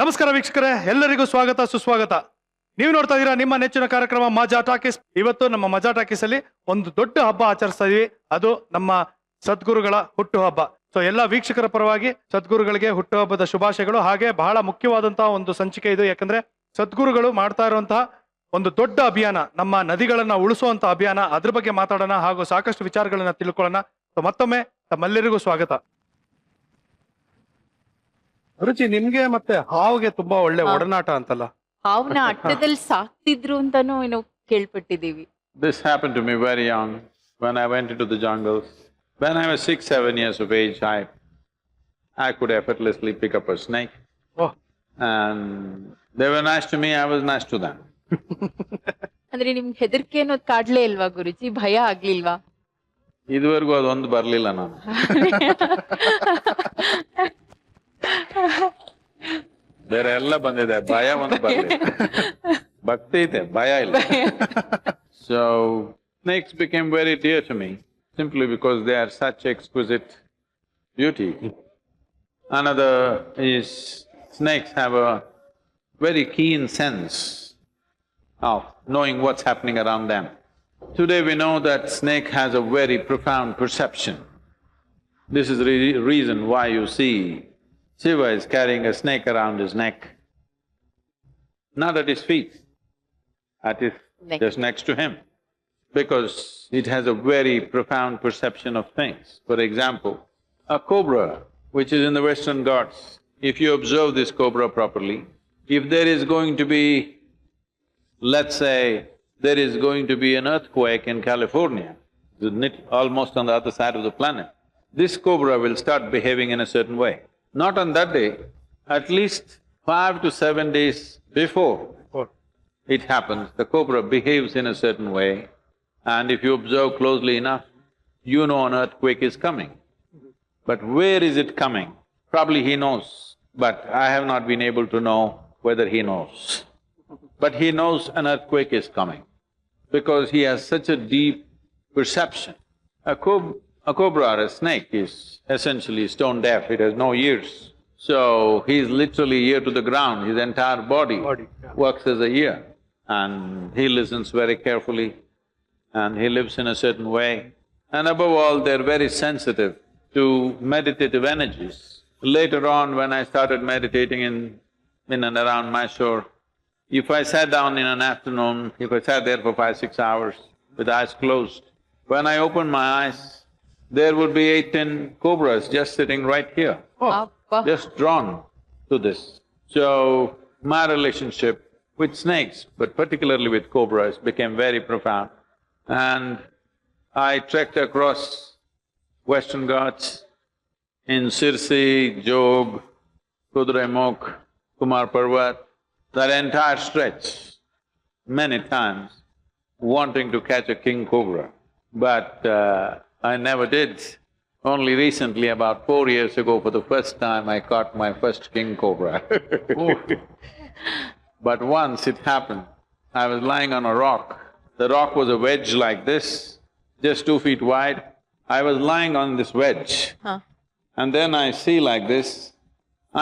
ನಮಸ್ಕಾರ ವೀಕ್ಷಕರೇ, ಎಲ್ಲರಿಗೂ ಸ್ವಾಗತ ಸುಸ್ವಾಗತ. ನೀವು ನೋಡ್ತಾ ಇದ್ದೀರಾ ನಿಮ್ಮ ನೆಚ್ಚಿನ ಕಾರ್ಯಕ್ರಮ ಮಜಾ ಟಾಕೀಸ್. ಇವತ್ತು ನಮ್ಮ ಮಜಾ ಟಾಕೀಸ್ ಅಲ್ಲಿ ಒಂದು ದೊಡ್ಡ ಹಬ್ಬ ಆಚರಿಸ್ತಾ ಇದೀವಿ. ಅದು ನಮ್ಮ ಸದ್ಗುರುಗಳ ಹುಟ್ಟುಹಬ್ಬ. ಸೊ ಎಲ್ಲ ವೀಕ್ಷಕರ ಪರವಾಗಿ ಸದ್ಗುರುಗಳಿಗೆ ಹುಟ್ಟುಹಬ್ಬದ ಶುಭಾಶಯಗಳು. ಹಾಗೆ ಬಹಳ ಮುಖ್ಯವಾದಂತಹ ಒಂದು ಸಂಚಿಕೆ ಇದು. ಯಾಕಂದ್ರೆ ಸದ್ಗುರುಗಳು ಮಾಡ್ತಾ ಇರುವಂತಹ ಒಂದು ದೊಡ್ಡ ಅಭಿಯಾನ, ನಮ್ಮ ನದಿಗಳನ್ನ ಉಳಿಸುವಂತ ಅಭಿಯಾನ. ಅದ್ರ ಬಗ್ಗೆ ಮಾತಾಡೋಣ ಹಾಗೂ ಸಾಕಷ್ಟು ವಿಚಾರಗಳನ್ನ ತಿಳ್ಕೊಳ್ಳೋಣ. ಸೊ ಮತ್ತೊಮ್ಮೆ ತಮ್ಮೆಲ್ಲರಿಗೂ ಸ್ವಾಗತ. ರುಚಿ, ನಿಮ್ಗೆ ಮತ್ತೆ ಹಾವಿಗೆ ತುಂಬಾ ಒಳ್ಳೆ ಒಡನಾಟ ಅಂತಲ್ಲ? ಹಾವ್ನ ಅಟ್ಟದಲ್ಲಿ ಸಾಕ್ತಿದ್ರು ಅಂತಾನು ಏನೋ ಕೇಳ್ಪಟ್ಟಿದೀವಿ. This happened to me very young when I went into the jungles. When I was 6-7 years of age, I could effortlessly pick up a snake. Oh. And they were nice to me, I was nice to them. ಅಂದ್ರೆ ನಿಮ್ಗೆ ಹೆದರಿಕೆ ಅನ್ನೋದು ಕಾಡ್ಲೇ ಇಲ್ವಾ ಗುರುಜಿ? ಭಯ ಆಗ್ಲಿಲ್ವಾ? ಇದುವರೆಗೂ ಅದೊಂದು ಬರ್ಲಿಲ್ಲ ನಾನು. ಬೇರೆ ಎಲ್ಲ ಬಂದಿದೆ, ಭಯ ಒಂದು ಬರ್ಲಿಲ್ಲ. ಭಕ್ತಿ ಇದೆ, ಭಯ ಇಲ್ಲ. So snakes became very dear to me simply because they are such exquisite beauty. Another is snakes have a very keen sense of knowing what's happening around them. Today we know that snake has a very profound perception. This is the reason why you see Shiva is carrying a snake around his neck, not at his feet, at his… just next to him, because it has a very profound perception of things. For example, a cobra which is in the Western Ghats, if you observe this cobra properly, if there is going to be, let's say, there is going to be an earthquake in California, almost on the other side of the planet, this cobra will start behaving in a certain way. Not on that day, at least 5 to 7 days before it happens, the cobra behaves in a certain way, and if you observe closely enough, you know an earthquake is coming. But where is it coming? Probably he knows, but I have not been able to know whether he knows. But he knows an earthquake is coming, because he has such a deep perception. A cobra or a snake is essentially stone deaf, it has no ears. So he is literally ear to the ground, his entire body works as a ear, and he listens very carefully and he lives in a certain way. And above all, they're very sensitive to meditative energies. Later on, when I started meditating in and around Mysore, if I sat down in an afternoon, if I sat there for 5-6 hours with eyes closed, when I opened my eyes, there would be 8-10 cobras just sitting right here, just drawn to this. So, my relationship with snakes, but particularly with cobras, became very profound. And I trekked across Western Ghats in Sirsi, Jog, Kudremukh, Kumar Parvat, that entire stretch, many times, wanting to catch a king cobra. But I never did. Only recently, about 4 years ago, for the first time, I caught my first king cobra. But once it happened, I was lying on a rock. The rock was a wedge like this, just 2 feet wide. I was lying on this wedge. And then I see like this,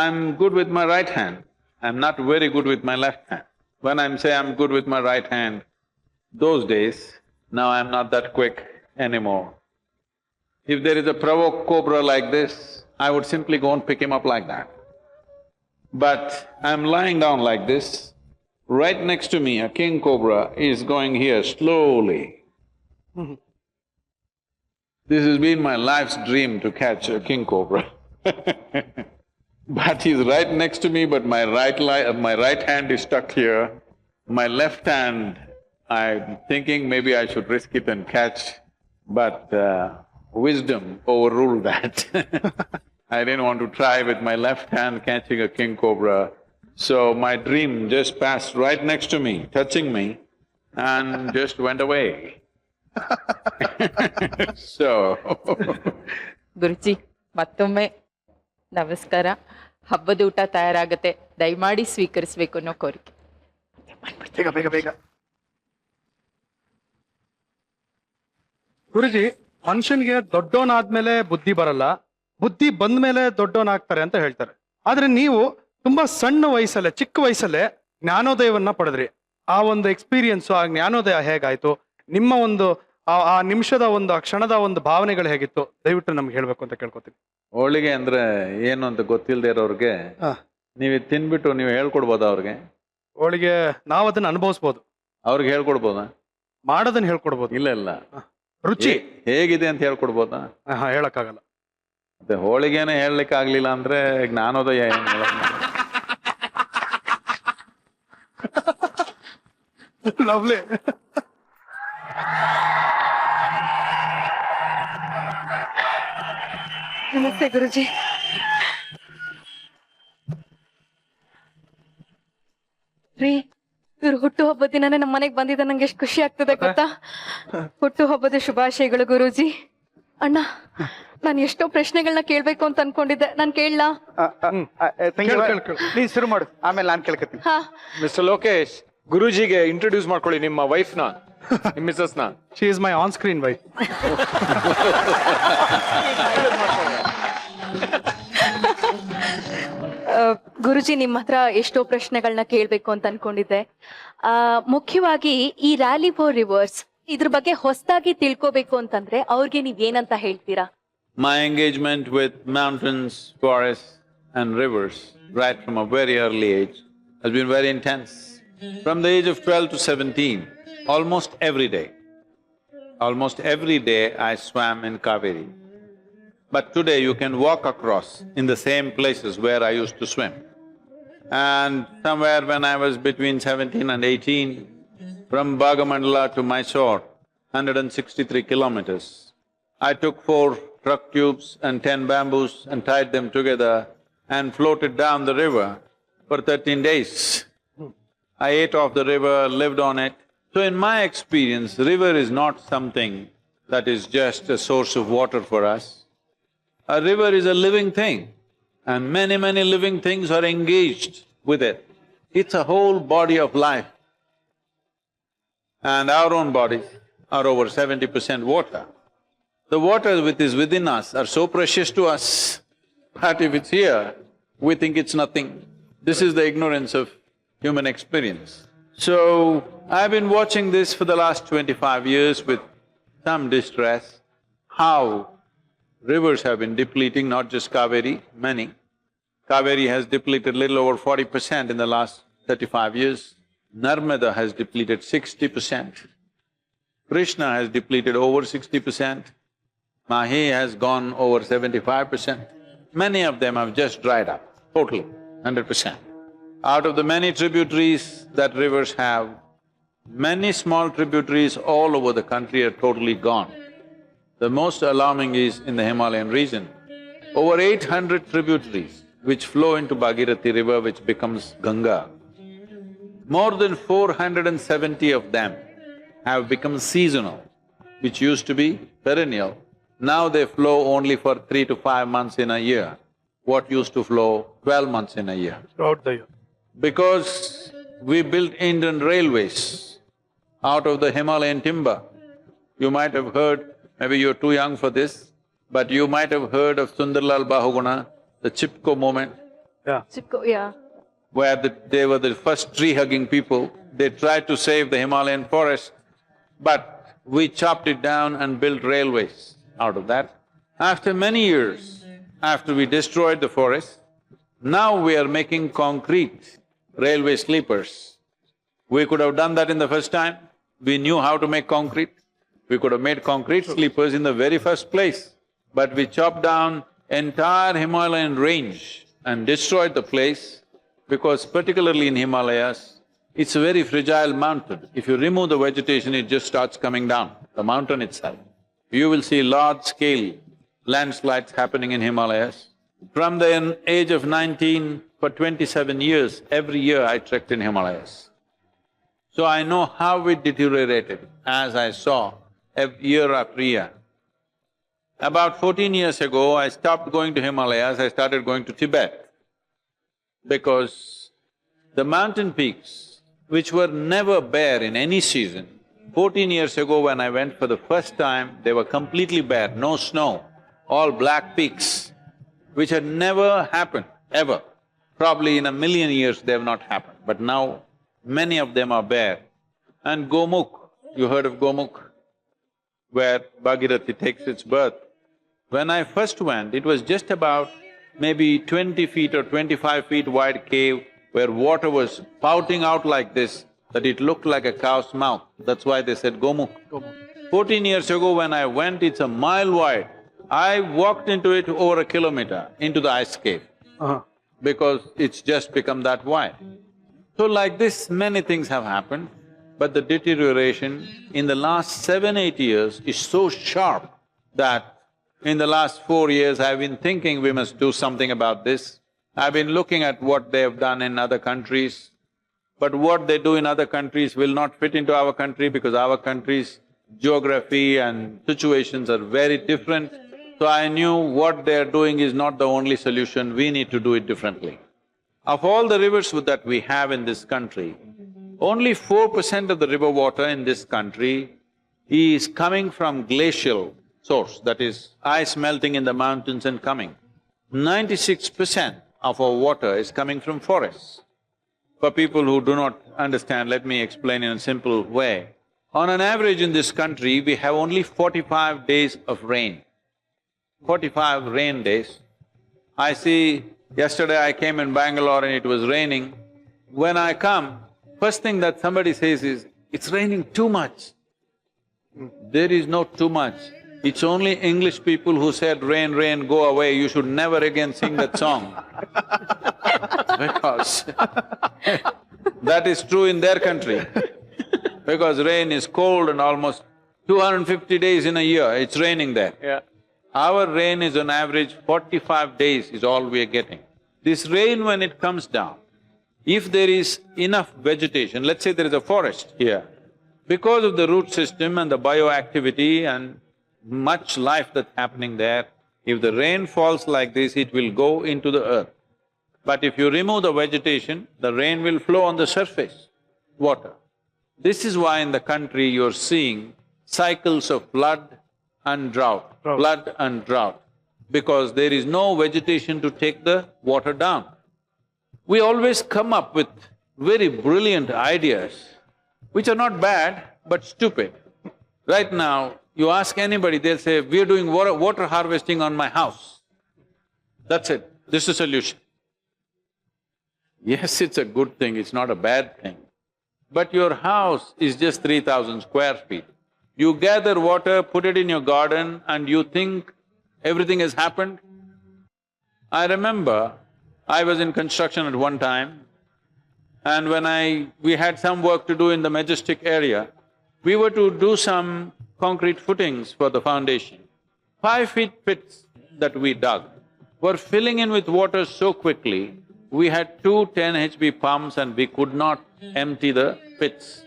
I'm good with my right hand, I'm not very good with my left hand. When I'm say I'm good with my right hand, those days, now I'm not that quick anymore. If there is a provoked cobra like this, I would simply go and pick him up like that. But I'm lying down like this, right next to me a king cobra is going here slowly. This has been my life's dream to catch a king cobra. But he's right next to me, but my right hand is stuck here. My left hand, I'm thinking maybe I should risk it and catch, but wisdom overruled that. I didn't want to try with my left hand catching a king cobra. So my dream just passed right next to me, touching me, and just went away. So ಗುರುಜಿ ಮತ್ತೊಮ್ಮೆ ನಮಸ್ಕಾರ. ಹಬ್ಬದ ಊಟ ತಯಾರಾಗತ್ತೆ, ದಯಮಾಡಿ ಸ್ವೀಕರಿಸ್ಬೇಕು ಅನ್ನೋ ಕೋರಿಕೆ. ಬೇಗ ಬೇಗ ಬೇಗ. ಗುರುಜಿ, ಮನುಷ್ಯನ್ಗೆ ದೊಡ್ಡವನಾದ್ಮೇಲೆ ಬುದ್ಧಿ ಬರಲ್ಲ, ಬುದ್ಧಿ ಬಂದ್ಮೇಲೆ ದೊಡ್ಡವನಾಗ್ತಾರೆ ಅಂತ ಹೇಳ್ತಾರೆ. ಆದ್ರೆ ನೀವು ತುಂಬಾ ಸಣ್ಣ ವಯಸ್ಸಲ್ಲೇ, ಚಿಕ್ಕ ವಯಸ್ಸಲ್ಲೇ ಜ್ಞಾನೋದಯವನ್ನ ಪಡೆದ್ರಿ. ಆ ಒಂದು ಎಕ್ಸ್ಪೀರಿಯನ್ಸ್, ಆ ಜ್ಞಾನೋದಯ ಹೇಗಾಯ್ತು? ನಿಮ್ಮ ಒಂದು ಆ ನಿಮಿಷದ ಒಂದು, ಆ ಕ್ಷಣದ ಒಂದು ಭಾವನೆಗಳು ಹೇಗಿತ್ತು? ದಯವಿಟ್ಟು ನಮ್ಗೆ ಹೇಳ್ಬೇಕು ಅಂತ ಕೇಳ್ಕೊತೀನಿ. ಹೋಳಿಗೆ ಅಂದ್ರೆ ಏನು ಅಂತ ಗೊತ್ತಿಲ್ಲದೆ ಇರೋರ್ಗೆ ನೀವು ತಿನ್ಬಿಟ್ಟು ನೀವು ಹೇಳ್ಕೊಡ್ಬೋದಾ ಅವ್ರಿಗೆ? ಹೋಳಿಗೆ ನಾವು ಅದನ್ನ ಅನುಭವಿಸ್ಬೋದು, ಅವ್ರಿಗೆ ಹೇಳ್ಕೊಡ್ಬೋದಾ? ಮಾಡೋದನ್ನ ಹೇಳ್ಕೊಡ್ಬೋದು. ಇಲ್ಲ ಇಲ್ಲ, ರುಚಿ ಹೇಗಿದೆ ಅಂತ ಹೇಳ್ಕೊಡ್ಬೋದಾ? ಹೇಳಕ್ಕಾಗಲ್ಲ. ಮತ್ತೆ ಹೋಳಿಗೆನೇ ಹೇಳಲಿಕ್ಕೆ ಆಗ್ಲಿಲ್ಲ ಅಂದ್ರೆ ಜ್ಞಾನೋದಯ ಏನ್ ಹೇಳೋದು? ಲವ್ಲಿ. ನಮಸ್ತೆ ಗುರುಜಿ. ರೀ, ಇವ್ರು ಹುಟ್ಟು ಹಬ್ಬದ ದಿನನೇ ನಮ್ಮ ಮನೆಗೆ ಬಂದಿದ್ದ, ನಂಗೆ ಎಷ್ಟು ಖುಷಿ ಆಗ್ತದೆ ಗೊತ್ತಾ? ಹುಟ್ಟು ಹಬ್ಬದ ಶುಭಾಶಯಗಳು ಗುರೂಜಿ. ಅಣ್ಣ, ನಾನು ಎಷ್ಟೋ ಪ್ರಶ್ನೆಗಳನ್ನ ಕೇಳ್ಬೇಕು ಅಂತ ಅನ್ಕೊಂಡಿದ್ದೆ, ನಾನು ಕೇಳಲಾ? ನೀನ್ ಶುರು ಮಾಡು, ಆಮೇಲೆ ನಾನ್ ಕೇಳ್ಕತ್ತೀನಿ. ಹಾ. ಮಿಸ್ಟರ್ ಲೋಕೇಶ್, ಗುರೂಜಿಗೆ ಇಂಟ್ರೊಡ್ಯೂಸ್ ಮಾಡ್ಕೊಳ್ಳಿ ನಿಮ್ಮ ವೈಫ್ ನ, ನಿಮ್ಮ ಮಿಸಸ್ ನ. She is my on screen wife. Guruji, ನಿಮ್ಮ ಹತ್ರ ಎಷ್ಟೋ ಪ್ರಶ್ನೆಗಳನ್ನ ಕೇಳ್ಬೇಕು ಅಂತ ಅನ್ಕೊಂಡಿದ್ದೆ. ಮುಖ್ಯವಾಗಿ ಈ ರ್ಯಾಲಿ ಫಾರ್ ರಿವರ್ಸ್ ಇದ್ರ ಬಗ್ಗೆ ಹೊಸದಾಗಿ ತಿಳ್ಕೋಬೇಕು ಅಂತಂದ್ರೆ ಅವ್ರಿಗೆ ನೀವ್ ಏನಂತ ಹೇಳ್ತೀರಾ? My engagement with mountains, forests and rivers right from a very early age has been very intense. From the age of 12 to 17, almost every day I swam in Kaveri. But today you can walk across in the same places where I used to swim. And somewhere when I was between 17 and 18, from Bhagamandala to Mysore, 163 kilometers, I took 4 truck tubes and 10 bamboos and tied them together and floated down the river for 13 days. I ate off the river, lived on it. So in my experience, river is not something that is just a source of water for us. A river is a living thing, and many living things are engaged with it. It's a whole body of life. And our own bodies are over 70% water. The water which is within us are so precious to us, but if it's here, we think it's nothing. This is the ignorance of human experience. So, I've been watching this for the last 25 years with some distress, how rivers have been depleting, not just Kaveri, many. Kaveri has depleted little over 40% in the last 35 years. Narmada has depleted 60%. Krishna has depleted over 60%. Mahi has gone over 75%. Many of them have just dried up, totally, 100%. Out of the many tributaries that rivers have, many small tributaries all over the country are totally gone. The most alarming is in the Himalayan region. Over 800 tributaries which flow into Bhagirathi river, which becomes Ganga. More than 470 of them have become seasonal, which used to be perennial. Now they flow only for 3 to 5 months in a year, what used to flow 12 months in a year. Throughout the year. Because we built Indian railways out of the Himalayan timber. You might have heard, maybe you're too young for this, but you might have heard of Sundarlal Bahuguna, the Chipko movement. Yeah. yeah. Where they were the first tree-hugging people. They tried to save the Himalayan forest, but we chopped it down and built railways out of that. After many years, after we destroyed the forest, now we are making concrete railway sleepers. We could have done that in the first time. We knew how to make concrete. We could have made concrete sleepers in the very first place. But we chopped down entire Himalayan range and destroyed the place, because particularly in Himalayas, it's a very fragile mountain. If you remove the vegetation, it just starts coming down, the mountain itself. You will see large-scale landslides happening in Himalayas. From the age of 19, for 27 years, every year I trekked in Himalayas. So I know how it deteriorated, as I saw year after year. About 14 years ago, I stopped going to Himalayas, I started going to Tibet. Because the mountain peaks, which were never bare in any season, 14 years ago when I went for the first time, they were completely bare, no snow, all black peaks, which had never happened, ever. Probably in a million years they have not happened, but now many of them are bare. And Gomukh, you heard of Gomukh, where Bhagirathi takes its birth. When I first went, it was just about maybe 20 feet or 25 feet wide cave where water was spouting out like this, that it looked like a cow's mouth. That's why they said Gomukh. 14 years ago when I went, it's a mile wide. I walked into it over a kilometer, into the ice cave, because it's just become that wide. So like this, many things have happened, but the deterioration in the last 7-8 years is so sharp that in the last 4 years I've been thinking we must do something about this. I've been looking at what they have done in other countries, but what they do in other countries will not fit into our country because our country's geography and situations are very different. So I knew what they're doing is not the only solution, we need to do it differently. Of all the rivers that we have in this country, only 4% of the river water in this country is coming from glacial source, that is, ice melting in the mountains and coming. 96% of our water is coming from forests. For people who do not understand, let me explain in a simple way. On an average in this country, we have only 45 days of rain. 45 rain days. I see, yesterday I came in Bangalore and it was raining. When I come, first thing that somebody says is, it's raining too much. There is no too much. It's only English people who said, rain, rain, go away, you should never again sing that song. Because that is true in their country. Because rain is cold and almost 250 days in a year, it's raining there. Yeah. Our rain is on average 45 days is all we are getting. This rain when it comes down, if there is enough vegetation, let's say there is a forest here, because of the root system and the bioactivity and much life that's happening there, if the rain falls like this, it will go into the earth. But if you remove the vegetation, the rain will flow on the surface, water. This is why in the country you're seeing cycles of flood and drought, flood and drought, because there is no vegetation to take the water down. We always come up with very brilliant ideas, which are not bad, but stupid. Right now, you ask anybody, they'll say, we're doing water harvesting on my house. That's it, this is the solution. Yes, it's a good thing, it's not a bad thing. But your house is just 3,000 square feet. You gather water, put it in your garden and you think everything has happened? I remember I was in construction at one time and when we had some work to do in the Majestic area, we were to do some concrete footings for the foundation. 5 feet pits that we dug were filling in with water so quickly, we had 2 10 HP pumps and we could not empty the pits,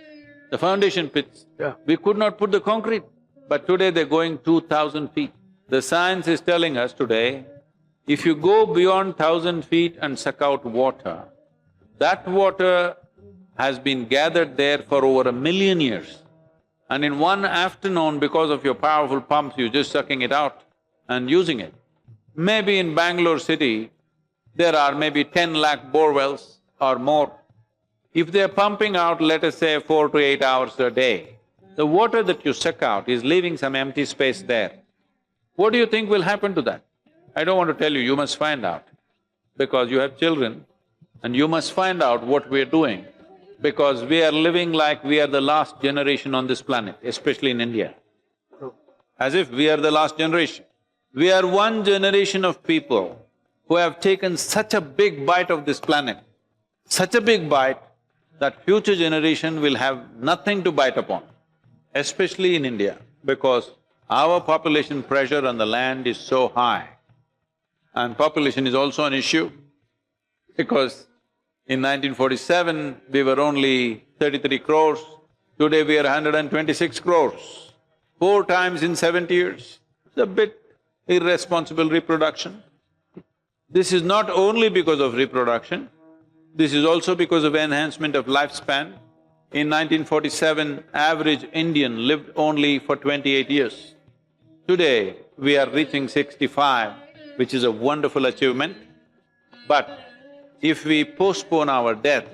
the foundation pits. Yeah. We could not put the concrete, but today they're going 2,000 feet. The science is telling us today, if you go beyond 1,000 feet and suck out water, that water has been gathered there for over 1 million years. And in one afternoon, because of your powerful pumps, you're just sucking it out and using it. Maybe in Bangalore city, there are maybe 10 lakh bore wells or more. If they're pumping out, let us say 4 to 8 hours a day, the water that you suck out is leaving some empty space there. What do you think will happen to that? I don't want to tell you, you must find out, because you have children and you must find out what we're doing, because we are living like we are the last generation on this planet, especially in India. As if we are the last generation. We are one generation of people who have taken such a big bite of this planet, such a big bite that future generation will have nothing to bite upon, especially in India, because our population pressure on the land is so high. And population is also an issue, because in 1947, we were only 33 crores, today we are 126 crores, 4 times in 70 years. It's a bit irresponsible reproduction. This is not only because of reproduction, this is also because of enhancement of lifespan. In 1947, average Indian lived only for 28 years. Today, we are reaching 65, which is a wonderful achievement. But if we postpone our death,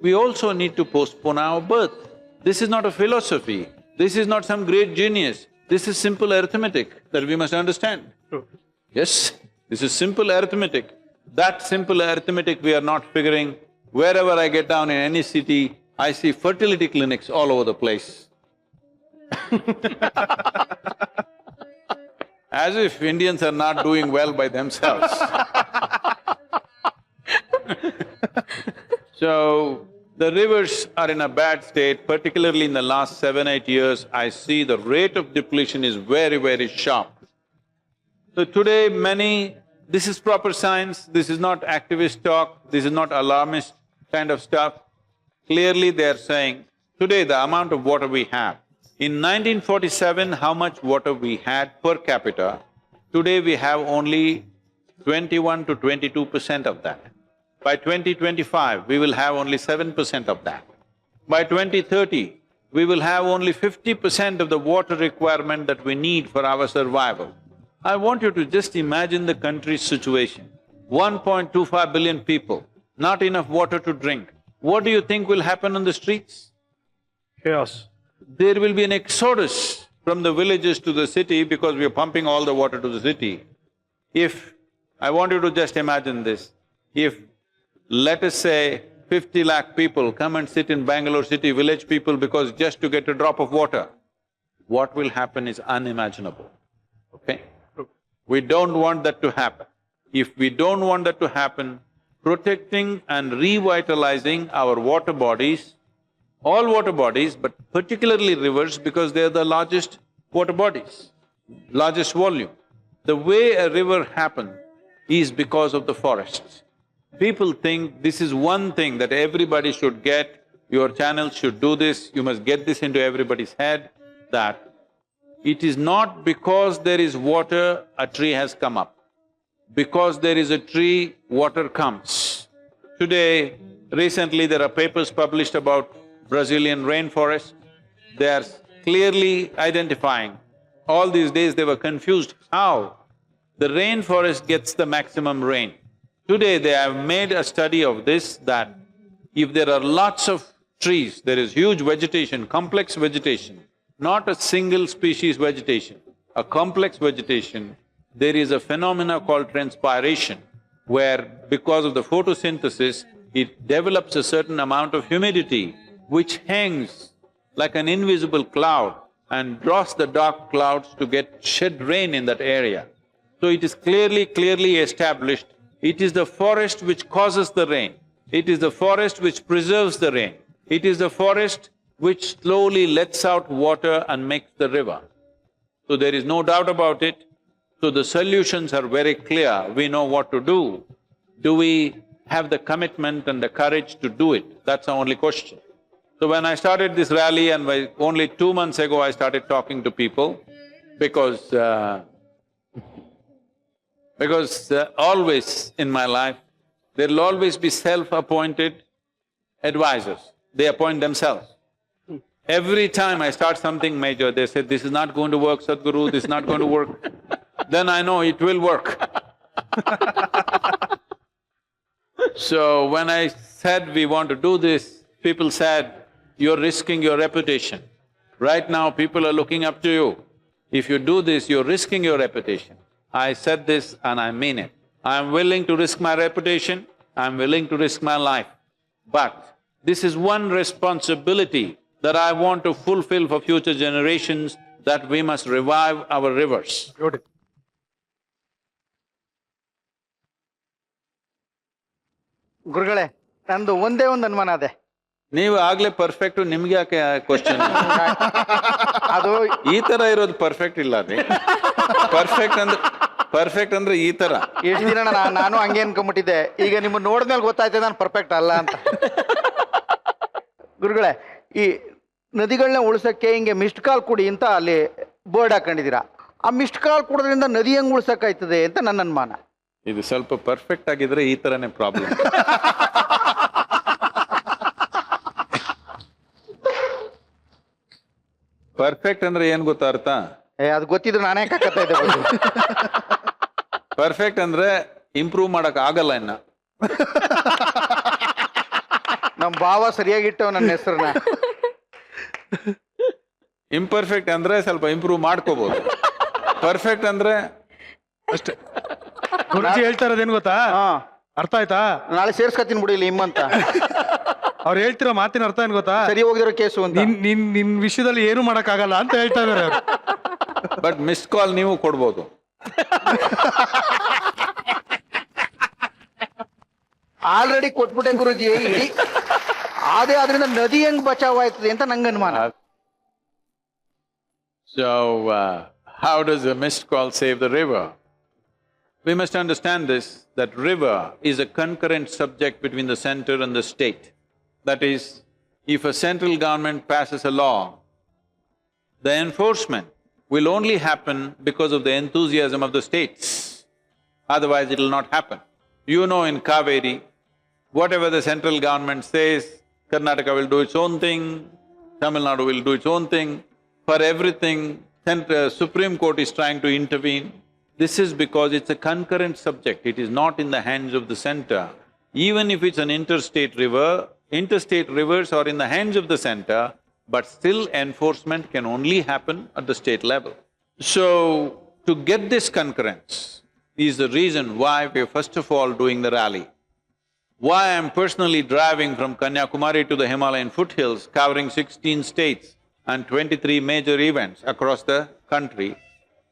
we also need to postpone our birth. This is not a philosophy, this is not some great genius, this is simple arithmetic that we must understand. Yes, this is simple arithmetic. That simple arithmetic we are not figuring. Wherever I get down in any city, I see fertility clinics all over the place. As if Indians are not doing well by themselves. So, the rivers are in a bad state, particularly in the last 7-8 years, I see the rate of depletion is very, very sharp. So today this is proper science, this is not activist talk, this is not alarmist kind of stuff. Clearly they are saying, today the amount of water we have, in 1947 how much water we had per capita, today we have only 21 to 22% of that. By 2025, we will have only 7% of that. By 2030, we will have only 50% of the water requirement that we need for our survival. I want you to just imagine the country's situation. 1.25 billion people, not enough water to drink. What do you think will happen on the streets? Chaos. There will be an exodus from the villages to the city because we are pumping all the water to the city. I want you to just imagine this, if let us say 50 lakh people come and sit in Bangalore city, village people, because just to get a drop of water, what will happen is unimaginable, okay? We don't want that to happen. If we don't want that to happen, protecting and revitalizing our water bodies, all water bodies, but particularly rivers because they are the largest water bodies, largest volume. The way a river happens is because of the forests. People think this is one thing that everybody should get, your channel should do this, you must get this into everybody's head, that it is not because there is water, a tree has come up. Because there is a tree, water comes. Today, recently there are papers published about Brazilian rainforest. They are clearly identifying. All these days they were confused how the rainforest gets the maximum rain. Today they have made a study of this, that if there are lots of trees, there is huge vegetation, complex vegetation, not a single species vegetation, a complex vegetation, there is a phenomena called transpiration, where because of the photosynthesis, it develops a certain amount of humidity which hangs like an invisible cloud and draws the dark clouds to shed rain in that area. So it is clearly established, it is the forest which causes the rain, it is the forest which preserves the rain, it is the forest which slowly lets out water and makes the river. So there is no doubt about it. So the solutions are very clear, we know what to do. Do we have the commitment and the courage to do it? That's the only question. So when I started this rally and only 2 months ago I started talking to people, because always in my life, there'll always be self-appointed advisors, they appoint themselves. Every time I start something major, they say, this is not going to work, Sadhguru, this is not going to work. Then I know it will work. So when I said we want to do this, people said, you're risking your reputation. Right now people are looking up to you. If you do this, you're risking your reputation. I said this and I mean it. I'm willing to risk my reputation, I'm willing to risk my life. But this is one responsibility that I want to fulfill for future generations, that we must revive our rivers. Good. ಗುರುಗಳೇ, ನಂದು ಒಂದೇ ಒಂದು ಅನುಮಾನ ಅದೇ. ನೀವು ಆಗ್ಲೇ perfect, ನಿಮ್ಗೆ ಯಾಕೆ ಕ್ವಶನ್? ಅದು ಈ ತರ ಇರೋದು ಪರ್ಫೆಕ್ಟ್ ಇಲ್ಲ ರೀ. ಪರ್ಫೆಕ್ಟ್ ಅಂದ್ರೆ ಈ ತರ. ಎಷ್ಟು ದಿನ ನಾನು ಹಂಗೆ ಅನ್ಕೊಂಡ್ಬಿಟ್ಟಿದ್ದೆ, ಈಗ ನಿಮ್ಮನ್ನ ನೋಡಿದ್ಮೇಲೆ ಗೊತ್ತಾಯ್ತದೆ ನಾನು ಪರ್ಫೆಕ್ಟ್ ಅಲ್ಲ ಅಂತ. ಗುರುಗಳೇ, ಈ ನದಿಗಳನ್ನ ಉಳಿಸಕ್ಕೆ ಹಿಂಗೆ ಮಿಸ್ಡ್ ಕಾಲ್ ಕುಡಿ ಅಂತ ಅಲ್ಲಿ ಬೋರ್ಡ್ ಹಾಕೊಂಡಿದ್ದೀರಾ. ಆ ಮಿಸ್ಡ್ ಕಾಲ್ ಕುಡೋದ್ರಿಂದ ನದಿ ಹೆಂಗ್ ಉಳಿಸಕ್ಕಾಯ್ತದೆ ಅಂತ ನನ್ನ ಅನುಮಾನ. ಇದು ಸ್ವಲ್ಪ ಪರ್ಫೆಕ್ಟ್ ಆಗಿದ್ರೆ ಈ ತರನೇ ಪ್ರಾಬ್ಲಮ್. ಪರ್ಫೆಕ್ಟ್ ಅಂದ್ರೆ ಏನ್ ಗೊತ್ತಾ ಅರ್ಥ? ಅದು ಗೊತ್ತಿದ್ರು ನಾನೇ ಕಾಕತ್ತಾ ಇದ್ದೆ. ಪರ್ಫೆಕ್ಟ್ ಅಂದ್ರೆ ಇಂಪ್ರೂವ್ ಮಾಡಕ್ ಆಗಲ್ಲ ಇನ್ನ. ನಮ್ ಭಾವ ಸರಿಯಾಗಿಟ್ಟವ್ ನನ್ನ ಹೆಸರನ್ನ. ಇಂಪರ್ಫೆಕ್ಟ್ ಅಂದ್ರೆ ಸ್ವಲ್ಪ ಇಂಪ್ರೂವ್ ಮಾಡ್ಕೋಬಹುದು, ಪರ್ಫೆಕ್ಟ್ ಅಂದ್ರೆ ಅಷ್ಟೇ. ಗುರುಜಿ ಹೇಳ್ತಾ ಇರೋದೇನು ಗೊತ್ತಾ? ಹಾ, ಅರ್ಥ ಆಯ್ತಾ? ನಾಳೆ ಸೇರ್ಸ್ಕತೀನಿ ಬಿಡಿ ಇಲ್ಲಿ ಹಿಮ್ಮಂತ. ಅವ್ರು ಹೇಳ್ತಿರೋ ಮಾತಿನ ಅರ್ಥ ಏನ್ ಗೊತ್ತಾ? ಸರಿ ಹೋಗಿರೋ ಕೇಸು ಅಂತ. ನಿನ್ ವಿಷಯದಲ್ಲಿ ಏನು ಮಾಡಕ್ ಆಗಲ್ಲ ಅಂತ ಹೇಳ್ತಾ ಇದಾರೆ ಅವ್ರು. ಬಟ್ ಮಿಸ್ಡ್ ಕಾಲ್ ನೀವು ಕೊಡ್ಬೋದು. ಆಲ್ರೆಡಿ ಕೊಟ್ಬಿಟ್ಟೆ ಗುರುಜಿ. ಆದ್ರಿಂದ ನದಿ ಹೆಂಗ್ ಬಚಾವ್ ಆಯ್ತದೆ ಅಂತ ನಂಗೆ ಅನುಮಾನ. So, how does a missed call save the river? We must understand this, that river is a concurrent subject between the center and the state. That is, if a central government passes a law, the enforcement will only happen because of the enthusiasm of the states. Otherwise, it will not happen. You know, in Kaveri, whatever the central government says, Karnataka will do its own thing, Tamil Nadu will do its own thing. For everything, Supreme Court is trying to intervene. This is because it's a concurrent subject, it is not in the hands of the center. Even if it's an interstate river, interstate rivers are in the hands of the center, but still enforcement can only happen at the state level. So, to get this concurrence is the reason why we're first of all doing the rally. Why I'm personally driving from Kanyakumari to the Himalayan foothills, covering 16 states and 23 major events across the country.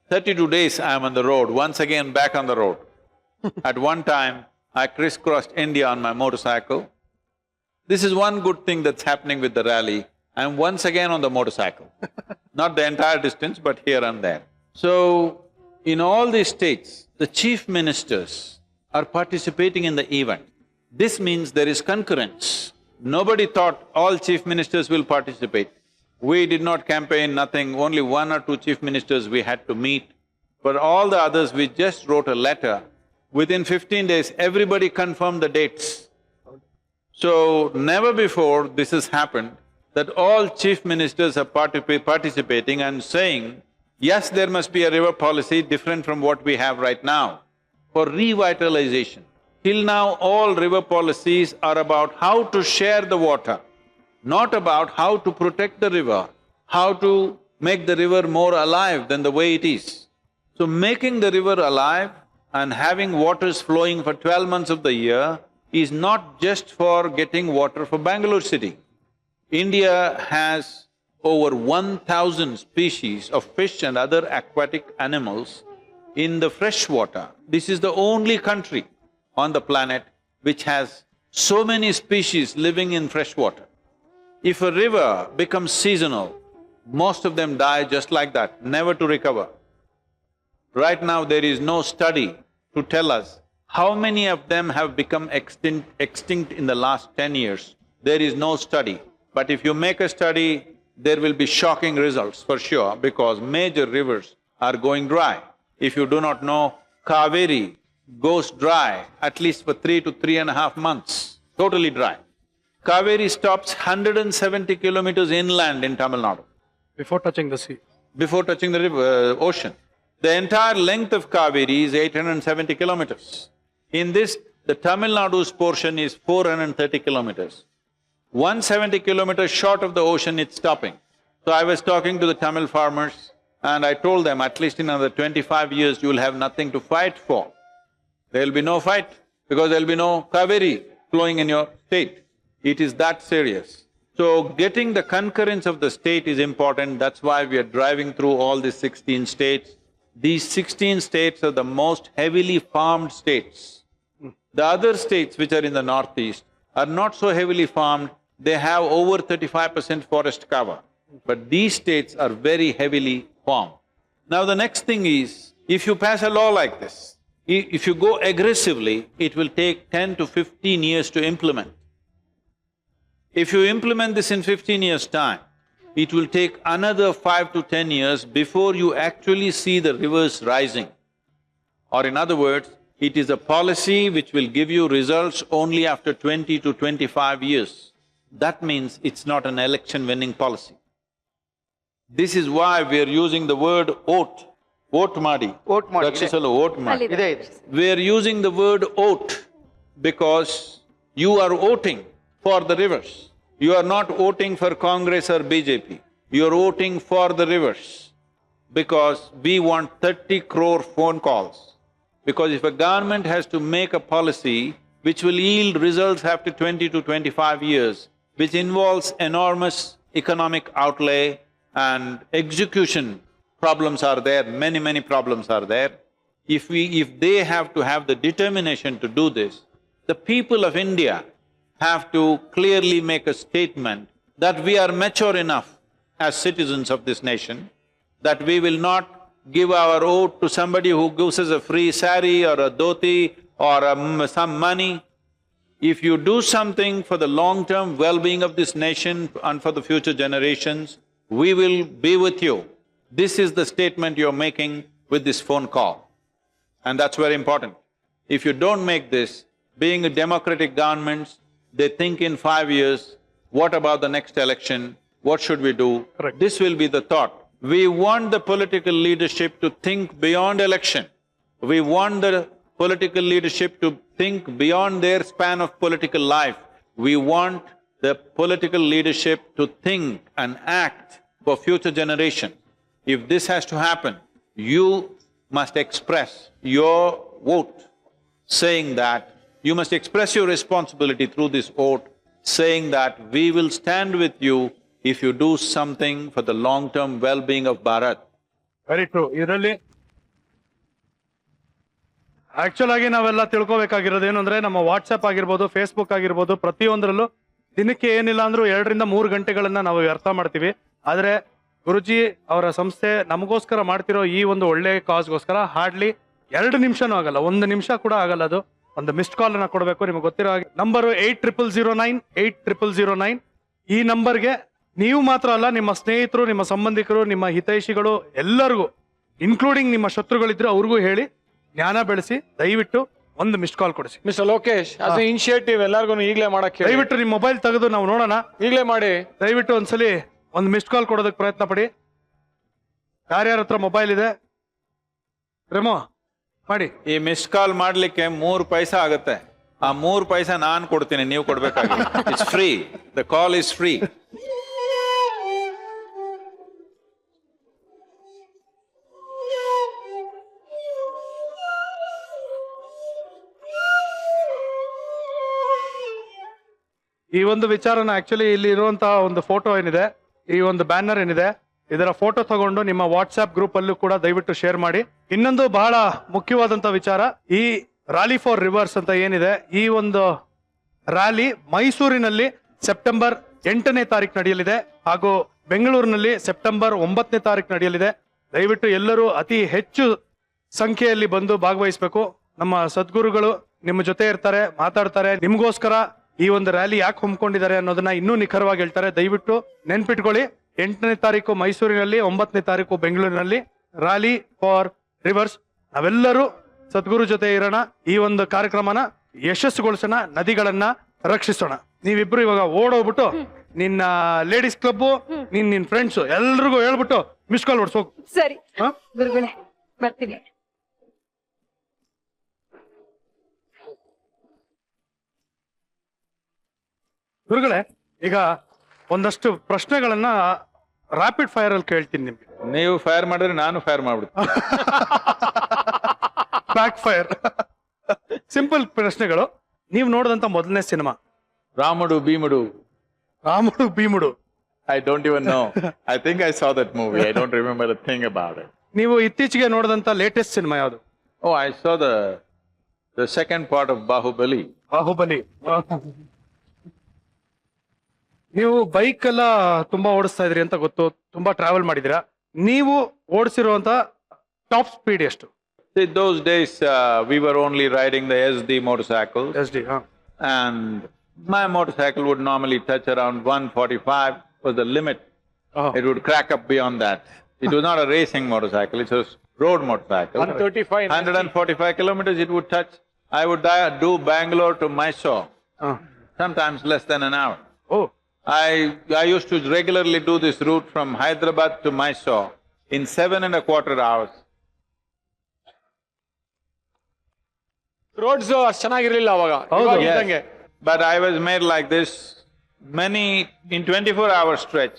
32 days I am on the road, once again back on the road. At one time, I crisscrossed India on my motorcycle. This is one good thing that's happening with the rally. I'm once again on the motorcycle. Not the entire distance, but here and there. So, in all these states, the chief ministers are participating in the event. This means there is concurrence. Nobody thought all chief ministers will participate. We did not campaign, nothing, only one or two chief ministers we had to meet. For all the others, we just wrote a letter. Within 15 days, everybody confirmed the dates. So, never before this has happened, that all chief ministers are participating and saying, yes, there must be a river policy different from what we have right now, for revitalization. Till now, all river policies are about how to share the water, not about how to protect the river, how to make the river more alive than the way it is. So, making the river alive and having waters flowing for 12 months of the year is not just for getting water for Bangalore city. India has over 1,000 species of fish and other aquatic animals in the fresh water. This is the only country on the planet which has so many species living in fresh water. If a river becomes seasonal, most of them die just like that, never to recover. Right now, there is no study to tell us how many of them have become extinct in the last 10 years. There is no study. But if you make a study, there will be shocking results for sure, because major rivers are going dry. If you do not know, Kaveri goes dry at least for 3 to 3.5 months, totally dry. Kaveri stops 170 kilometers inland in Tamil Nadu. Before touching the sea. Before touching the river, ocean. The entire length of Kaveri is 870 kilometers. In this, the Tamil Nadu's portion is 430 kilometers. 170 kilometers short of the ocean, it's stopping. So I was talking to the Tamil farmers and I told them, at least in another 25 years, you will have nothing to fight for. There will be no fight, because there will be no Kaveri flowing in your state. It is that serious. So, getting the concurrence of the state is important, that's why we are driving through all these 16 states. These 16 states are the most heavily farmed states. The other states which are in the northeast are not so heavily farmed, they have over 35% forest cover. But these states are very heavily farmed. Now the next thing is, if you pass a law like this, if you go aggressively, it will take 10 to 15 years to implement. If you implement this in 15 years' time, it will take another 5 to 10 years before you actually see the rivers rising. Or in other words, it is a policy which will give you results only after 20 to 25 years. That means it's not an election-winning policy. This is why we are using the word vote. Vote ಮಾಡಿ. Vote ಮಾಡಿ. ರಕ್ಷಿಸಲು vote ಮಾಡಿ. ಇದೆ ಇದೆ. We are using the word vote because you are voting for the rivers. You are not voting for Congress or BJP. You are voting for the rivers because we want 30 crore phone calls. Because if a government has to make a policy which will yield results after 20 to 25 years, which involves enormous economic outlay and execution problems are there, many problems are there. If they have to have the determination to do this, the people of India have to clearly make a statement that we are mature enough as citizens of this nation, that we will not give our vote to somebody who gives us a free sari or a dhoti or some money. If you do something for the long-term well-being of this nation and for the future generations, we will be with you. This is the statement you're making with this phone call. And that's very important. If you don't make this, being a democratic governments, they think in 5 years, what about the next election? What should we do? Correct. This will be the thought. We want the political leadership to think beyond election. We want the political leadership to think beyond their span of political life. We want the political leadership to think and act for future generations. If this has to happen, you must express your vote, saying that you must express your responsibility through this vote, saying that we will stand with you if you do something for the long-term well-being of Bharat. Very true. ಇದರಲ್ಲಿ actual ಆಗಿ ನಾವೆಲ್ಲ ತಿಳ್ಕೊಬೇಕಾಗಿರೋದು ಏನು ಅಂದ್ರೆ, ನಮ್ಮ WhatsApp ಆಗಿರ್ಬೋದು, Facebook ಆಗಿರ್ಬೋದು, ಪ್ರತಿಯೊಂದರಲ್ಲೂ ದಿನಕ್ಕೆ ಏನಿಲ್ಲ ಅಂದ್ರೂ 2 ರಿಂದ 3 ಗಂಟೆಗಳನ್ನ ನಾವು ವ್ಯರ್ಥ ಮಾಡ್ತೀವಿ. ಆದ್ರೆ ಗುರುಜಿ ಅವರ ಸಂಸ್ಥೆ ನಮಗೋಸ್ಕರ ಮಾಡ್ತಿರೋ ಈ ಒಂದು ಒಳ್ಳೆ ಕಾಸ್ಗೋಸ್ಕರ ಹಾರ್ಡ್ಲಿ 2 ನಿಮಿಷನೂ ಆಗಲ್ಲ, 1 ನಿಮಿಷ ಕೂಡ ಆಗಲ್ಲ, ಅದು ಒಂದು ಮಿಸ್ಡ್ ಕಾಲ್ ಅನ್ನ ಕೊಡಬೇಕು. ನಿಮಗೆ ಗೊತ್ತಿರೋ ಹಾಗೆ ನಂಬರು 8009 8009. ಈ ನಂಬರ್ಗೆ ನೀವು ಮಾತ್ರ ಅಲ್ಲ, ನಿಮ್ಮ ಸ್ನೇಹಿತರು, ನಿಮ್ಮ ಸಂಬಂಧಿಕರು, ನಿಮ್ಮ ಹಿತೈಷಿಗಳು ಎಲ್ಲರಿಗೂ, ಇನ್ಕ್ಲೂಡಿಂಗ್ ನಿಮ್ಮ ಶತ್ರುಗಳಿದ್ರೆ ಅವ್ರಿಗೂ ಹೇಳಿ ಜ್ಞಾನ ಬೆಳೆಸಿ ದಯವಿಟ್ಟು ಒಂದು ಮಿಸ್ಡ್ ಕಾಲ್ ಕೊಡಿಸಿ. Mister Lokesh, as A initiative ಎಲ್ಲರಿಗೂ ಈಗಲೇ ಮಾಡಕ್ಕೆ ಹೇಳಿ. ದಯವಿಟ್ಟು ನಿಮ್ಮ ಮೊಬೈಲ್ ತೆಗೆದು ನಾವು ನೋಡೋಣ, ಈಗಲೇ ಮಾಡಿ. ದಯವಿಟ್ಟು ಒಂದ್ಸಲಿ ಒಂದು ಮಿಸ್ಡ್ ಕಾಲ್ ಕೊಡೋದಕ್ಕೆ ಪ್ರಯತ್ನ ಪಡಿ. ಯಾರ್ಯಾರ ಹತ್ರ ಮೊಬೈಲ್ ಇದೆ ರೆಮೋ ಮಾಡಿ. ಈ ಮಿಸ್ ಕಾಲ್ ಮಾಡ್ಲಿಕ್ಕೆ 3 ಪೈಸಾ ಆಗುತ್ತೆ. ಆ 3 ಪೈಸಾ ನಾನು ಕೊಡ್ತೀನಿ, ನೀವು ಕೊಡ್ಬೇಕಾಗಿಲ್ಲ. It's free. The call is free. ಈ ಒಂದು ವಿಚಾರನ ಆಕ್ಚುಲಿ ಇಲ್ಲಿ ಇರುವಂತಹ ಒಂದು ಫೋಟೋ ಏನಿದೆ, ಈ ಒಂದು ಬ್ಯಾನರ್ ಏನಿದೆ, ಇದರ ಫೋಟೋ ತಗೊಂಡು ನಿಮ್ಮ ವಾಟ್ಸ್ಆಪ್ ಗ್ರೂಪ್ ಅಲ್ಲೂ ಕೂಡ ದಯವಿಟ್ಟು ಶೇರ್ ಮಾಡಿ. ಇನ್ನೊಂದು ಬಹಳ ಮುಖ್ಯವಾದಂತ ವಿಚಾರ, ಈ ರ್ಯಾಲಿ ಫಾರ್ ರಿವರ್ಸ್ ಅಂತ ಏನಿದೆ, ಈ ಒಂದು ರ್ಯಾಲಿ ಮೈಸೂರಿನಲ್ಲಿ ಸೆಪ್ಟೆಂಬರ್ 8ನೇ ತಾರೀಕು ನಡೆಯಲಿದೆ ಹಾಗೂ ಬೆಂಗಳೂರಿನಲ್ಲಿ ಸೆಪ್ಟೆಂಬರ್ 9ನೇ ತಾರೀಕು ನಡೆಯಲಿದೆ. ದಯವಿಟ್ಟು ಎಲ್ಲರೂ ಅತಿ ಹೆಚ್ಚು ಸಂಖ್ಯೆಯಲ್ಲಿ ಬಂದು ಭಾಗವಹಿಸಬೇಕು. ನಮ್ಮ ಸದ್ಗುರುಗಳು ನಿಮ್ಮ ಜೊತೆ ಇರ್ತಾರೆ, ಮಾತಾಡ್ತಾರೆ, ನಿಮ್ಗೋಸ್ಕರ ಈ ಒಂದು ರ್ಯಾಲಿ ಯಾಕೆ ಹಮ್ಮಿಕೊಂಡಿದ್ದಾರೆ ಅನ್ನೋದನ್ನ ಇನ್ನೂ ನಿಖರವಾಗಿ ಹೇಳ್ತಾರೆ. ದಯವಿಟ್ಟು ನೆನ್ಪಿಟ್ಕೊಳ್ಳಿ, 8ನೇ ತಾರೀಕು ಮೈಸೂರಿನಲ್ಲಿ, 9ನೇ ತಾರೀಕು ಬೆಂಗಳೂರಿನಲ್ಲಿ ರ್ಯಾಲಿ ಫಾರ್ ರಿವರ್ಸ್. ನಾವೆಲ್ಲರೂ ಸದ್ಗುರು ಜೊತೆ ಇರೋಣ, ಈ ಒಂದು ಕಾರ್ಯಕ್ರಮನ ಯಶಸ್ಸುಗೊಳಿಸೋಣ, ನದಿಗಳನ್ನ ರಕ್ಷಿಸೋಣ. ನೀವಿಬ್ರು ಇವಾಗ ಓಡೋಗ್ಬಿಟ್ಟು ನಿನ್ನ ಲೇಡೀಸ್ ಕ್ಲಬ್, ನಿನ್ ಫ್ರೆಂಡ್ಸ್ ಎಲ್ರಿಗೂ ಹೇಳ್ಬಿಟ್ಟು ಮಿಸ್ ಕಾಲ್ ಹೊಡ್ಸೋಗು. ಸರಿ ಗುರುಗಳೇ, ಬರ್ತೀನಿ. ಗುರುಗಳೇ, ಈಗ ಒಂದಷ್ಟು ಪ್ರಶ್ನೆಗಳನ್ನ ರ್ಯಾಪಿಡ್ ಫೈರ್ ಅಲ್ಲಿ ಕೇಳ್ತೀನಿ ನಿಮ್ಗೆ. ನೀವು ಫೈರ್ ಮಾಡಿದ್ರೆ ನಾನು ಫೈರ್ ಮಾಡ್ಬಿಡ್ತೀನಿ. Back fire. ಸಿಂಪಲ್ ಪ್ರಶ್ನೆಗಳು. ನೀವು ನೋಡಿದಂತ ಮೊದಲನೇ cinema? Ramudu ಭೀಮುಡು. Ramudu ಭೀಮುಡು. I don't even know. I think I saw that movie. I don't remember a thing about it. ನೀವು ಇತ್ತೀಚೆಗೆ ನೋಡಿದಂತ ಲೇಟೆಸ್ಟ್ ಸಿನಿಮಾ ಯಾವುದು? Oh, I saw the second part of Bahubali. Baahubali. ನೀವು bike ಎಲ್ಲ ತುಂಬಾ ಓಡಿಸ್ತಾ ಇದ್ರಿ ಅಂತ ಗೊತ್ತು, ತುಂಬಾ ಟ್ರಾವೆಲ್ ಮಾಡಿದಿರಾ. ನೀವು ಓಡಿಸಿರುವಂತ ಟಾಪ್ ಸ್ಪೀಡ್ ಎಷ್ಟು? See, those days we were only riding the SD motorcycle. SD, And my motorcycle would normally touch around 145 was the limit. Oh. It would crack up beyond that. It was not a racing motorcycle, it was road motorcycle. 135. 145 kilometers it would touch. I would do Bangalore to Mysore, sometimes less than an hour. Oh. I used to regularly do this route from Hyderabad to Mysore in 7.25 hours. Roads ಅಷ್ಟು ಚೆನ್ನಾಗಿರ್ಲಿಲ್ಲ ಅವಾಗ. Yes, but I was made like this in 24-hour stretch,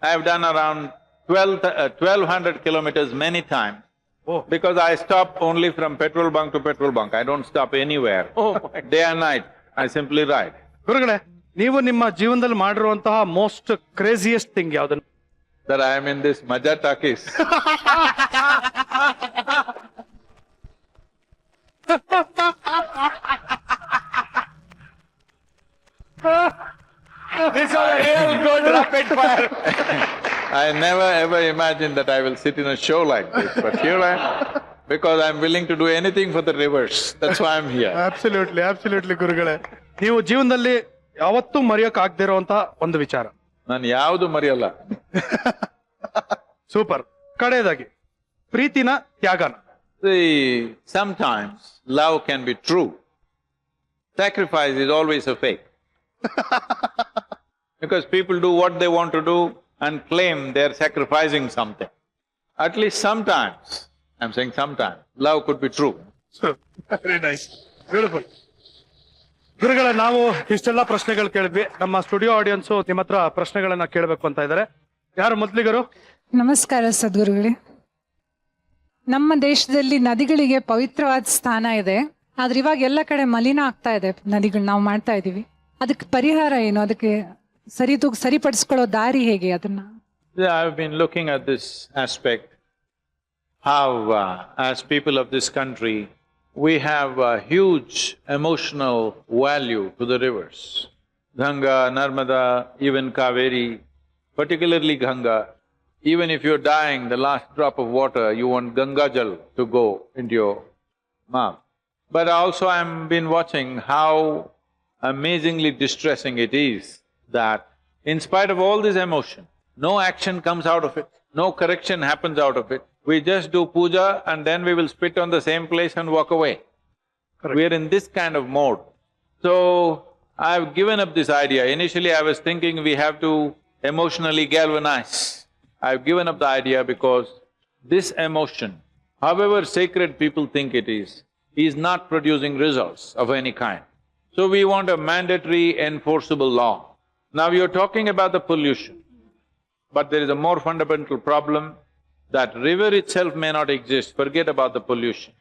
I have done around 1200 kilometers many times. Oh. Because I stop only from petrol bunk to petrol bunk, I don't stop anywhere. Day and night, I simply ride. ಗುರುಗಳೇ, ನೀವು ನಿಮ್ಮ ಜೀವನದಲ್ಲಿ ಮಾಡಿರುವಂತಹ most craziest thing ಯಾವ್ದನ್ನ? That I am in this Majaa Talkies. This is a real good rapid fire. I never ever imagined that I will sit in a show like this, but here I am. Because I'm willing to do anything for the rivers, that's why I'm here. Absolutely, ಗುರುಗಳೇ. ನೀವು ಜೀವನದಲ್ಲಿ ಯಾವತ್ತೂ ಮರೆಯೋಕ್ ಆಗದೆ ಇರುವಂತಹ ಒಂದು ವಿಚಾರ. ನಾನು ಯಾವುದು ಮರೆಯಲ್ಲ. ಸೂಪರ್. ಕಡೆಯದಾಗಿ ಪ್ರೀತಿನ ತ್ಯಾಗನ. See, sometimes love can be true. Sacrifice is always a fake. Because people do what they want to do and claim they're sacrificing something. At least sometimes, I'm saying sometimes, love could be true. Very nice, beautiful. ಗುರುಗಳೇ, ನಾವು ಇಷ್ಟೆಲ್ಲ ಪ್ರಶ್ನೆಗಳು ಕೇಳಿದ್ವಿ. ನಮ್ಮ studio audience ನಿಮ್ಮ ಹತ್ರ ಪ್ರಶ್ನೆಗಳನ್ನ ಕೇಳಬೇಕು ಅಂತ ಇದ್ದಾರೆ. ಯಾರು ಮೊದ್ಲಿಗರು? ನಮಸ್ಕಾರ ಸದ್ಗುರುಗಳೇ. ನಮ್ಮ ದೇಶದಲ್ಲಿ ನದಿಗಳಿಗೆ ಪವಿತ್ರವಾದ ಸ್ಥಾನ ಇದೆ, ಆದ್ರೆ ಇವಾಗ ಎಲ್ಲ ಕಡೆ ಮಲಿನ ಆಗ್ತಾ ಇದೆ ನದಿಗಳು. ನಾವು ಮಾಡ್ತಾ ಇದೀವಿ, ಅದಕ್ಕೆ ಪರಿಹಾರ ಏನು? ಅದಕ್ಕೆ ಸರಿಪಡಿಸ್ಕೊಳ್ಳೋ ದಾರಿ ಹೇಗೆ ಅದನ್ನ? Yeah, I've been looking at this aspect, how as people of this country, we have a huge emotional value to the rivers. Ganga, Narmada, even Kaveri, particularly Ganga. Even if you're dying, the last drop of water, you want Ganga Jal to go into your mouth. But also I've been watching how amazingly distressing it is that in spite of all this emotion, no action comes out of it, no correction happens out of it. We just do puja and then we will spit on the same place and walk away. Correct. We are in this kind of mode. So, I've given up this idea. Initially I was thinking we have to emotionally galvanize. I've given up the idea because this emotion, however sacred people think it is not producing results of any kind. So we want a mandatory enforceable law. Now you're talking about the pollution, but there is a more fundamental problem that river itself may not exist, forget about the pollution.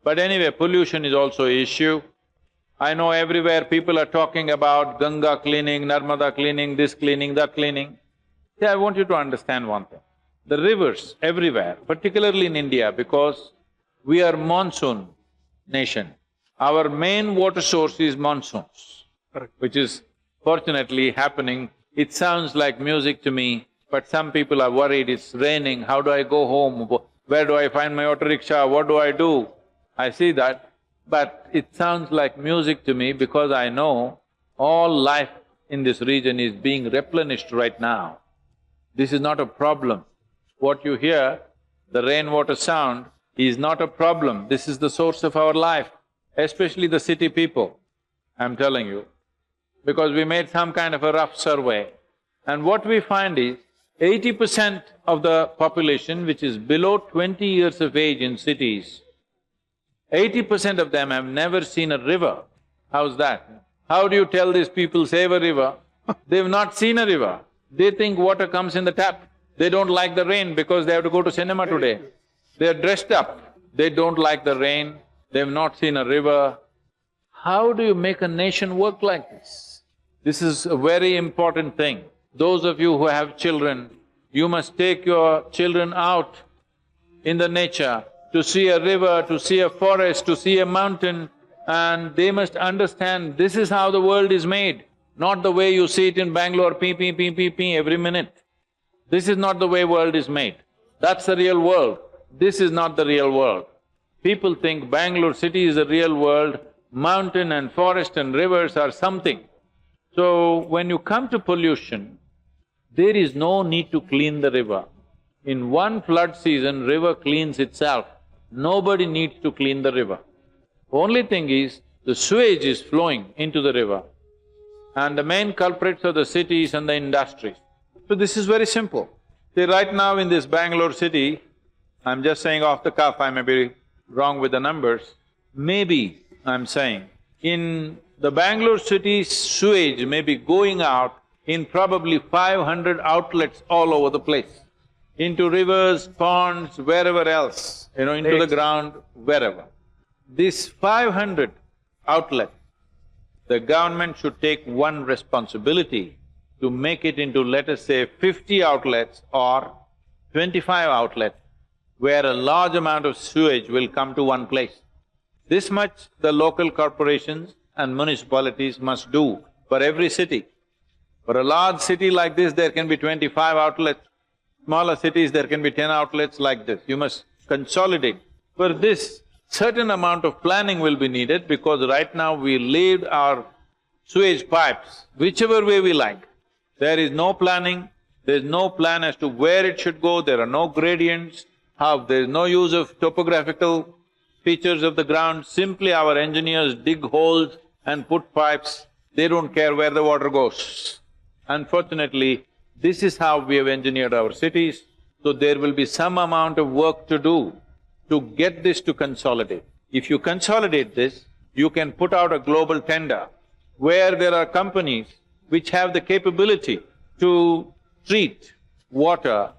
But anyway, pollution is also an issue. I know everywhere people are talking about Ganga cleaning, Narmada cleaning, this cleaning, that cleaning. See, I want you to understand one thing. The rivers everywhere, particularly in India, because we are monsoon nation, our main water source is monsoons. Correct. Which is fortunately happening. It sounds like music to me, but some people are worried, it's raining, how do I go home? Where do I find my auto rickshaw? What do I do? I see that, but it sounds like music to me because I know all life in this region is being replenished right now. This is not a problem. What you hear, the rainwater sound, is not a problem. This is the source of our life, especially the city people, I'm telling you. Because we made some kind of a rough survey, and what we find is 80% of the population which is below 20 years of age in cities, 80% of them have never seen a river. How's that? How do you tell these people, save a river? They've not seen a river. They think water comes in the tap. They don't like the rain because they have to go to cinema today. They're dressed up, they don't like the rain, they've not seen a river. How do you make a nation work like this? This is a very important thing. Those of you who have children, you must take your children out in the nature to see a river, to see a forest, to see a mountain, and they must understand this is how the world is made, not the way you see it in Bangalore, pee every minute. This is not the way world is made. That's the real world. This is not the real world. People think Bangalore city is the real world, mountain and forest and rivers are something. So, when you come to pollution, there is no need to clean the river. In one flood season, river cleans itself. Nobody needs to clean the river. Only thing is, the sewage is flowing into the river, and the main culprits are the cities and the industries. So this is very simple. See, right now in this Bangalore city, I'm just saying off the cuff, I may be wrong with the numbers, maybe, I'm saying, in The Bangalore city's sewage may be going out in probably 500 outlets all over the place, into rivers, ponds, wherever else, into the ground, wherever. These 500 outlets, the government should take one responsibility to make it into, let us say, 50 outlets or 25 outlets, where a large amount of sewage will come to one place. This much the local corporations and municipalities must do for every city. For a large city like this, there can be 25 outlets. Smaller cities, there can be 10 outlets like this. You must consolidate. For this, certain amount of planning will be needed because right now we laid our sewage pipes whichever way we like. There is no planning, there is no plan as to where it should go, there are no gradients, there is no use of topographical features of the ground, simply our engineers dig holes and put pipes, they don't care where the water goes. Unfortunately, this is how we have engineered our cities, so there will be some amount of work to do to get this to consolidate. If you consolidate this, you can put out a global tender where there are companies which have the capability to treat water.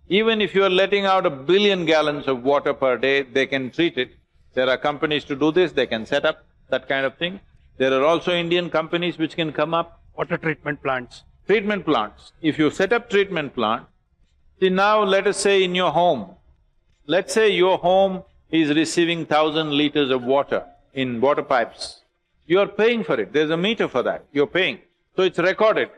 Even if you are letting out 1 billion gallons of water per day, they can treat it. There are companies to do this, they can set up that kind of thing. There are also Indian companies which can come up. Water treatment plants. Treatment plants. If you set up treatment plant, see now let us say in your home, let's say your home is receiving 1,000 liters of water in water pipes. You are paying for it, there's a meter for that, you're paying. So it's recorded.